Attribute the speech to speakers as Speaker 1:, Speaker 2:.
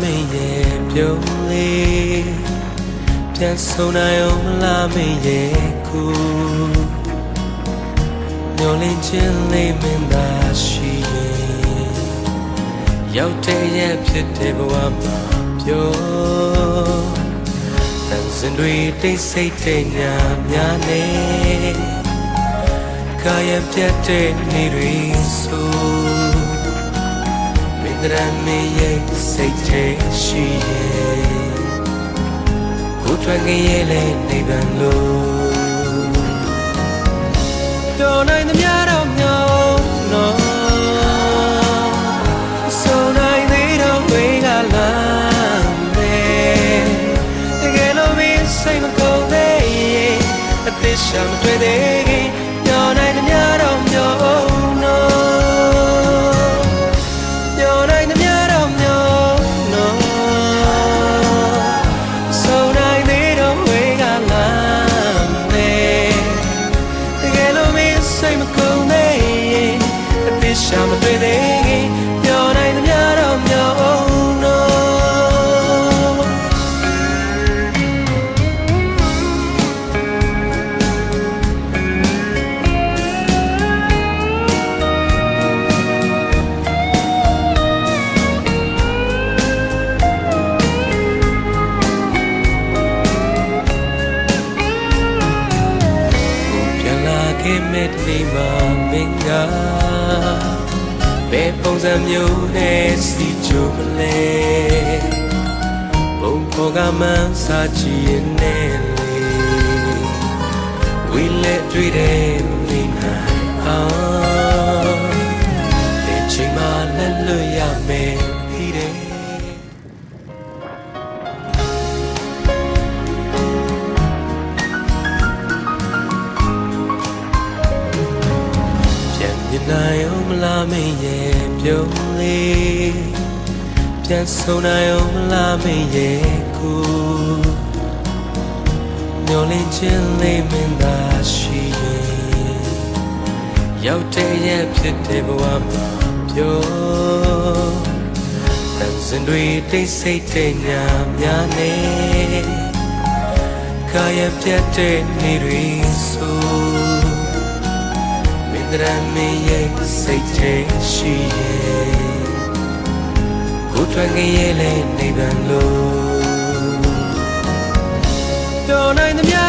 Speaker 1: မေရဲ့ပြုံးလေးပြန်ဆုံနိုင်အောင်မလားမေရဲ့ခုညှို့လင်းခြင်းလေးမင်းသာရှိရင်ရောက်တဲ့ရဲ့ဖြစ်တဲ့ဘဝမှာပြောတန်စင်တွေတိတ်ဆိတ်တဲ့ညများနေကာယပြတ်တဲ့နေ့တွေဆိုမင်းတို့မေရဲ့စိတ်ထဲရှိရဲ့ကိုထွက်ငရဲ့လေနေပန်လို့တော်နိုင်သမျှတော့မျောနော်ဆိုနိုင်သေးတော့ဝေးကလာမယ်တကယ်လို့မင်းစိတ်မကုန်သေးရင်အသက်ရှောင်တွေ့သေးခင်တော်နိုင်သမျှတော့မျောနော်တော်နိုင်သမျှတော့မျောနော်ဆိုနိုင်သေးတော့ဝေးကလာမယ်တကယ်လို့မင်းစိတ်မကုန်သေးရင်အသက်ရှောင်တွေ့သေးခင်တော်နိုင်သမျှတော့မျောနော်ခင်မဲ့ဒီမှာမင်းကဘယ်ပုံစံမျိုးနဲ့စီချိုမလဲဘုံပေါ်ကမှန်းစာကြည့်ရင်နဲ့လေဝီလက်တွေ့တဲ့နေနိုင်အောင်ဒီချိန်မှလက်လွတ်ရမယ်ဒီတဲ့နိုင်အောင်မလားမင်းရဲ့ပြုံးလေးပြန်ဆုံနိုင်အောင်မလားမင်းရဲ့ခုညှို့လင်းခြင်းလေးမင်းသာရှိရင်ရောက်တဲ့ရဲ့ဖြစ်တဲ့ဘဝမှာပြောတန်စင်တွေတိတ်ဆိတ်တဲ့ညများနေကာယပြတ်တဲ့နေ့တွေဆိုတရမေရဲ့စိတ်ထဲရှိရဲ့ကိုထွက်ငရဲ့လေနေပန်လို့တော်နိုင်သမျှ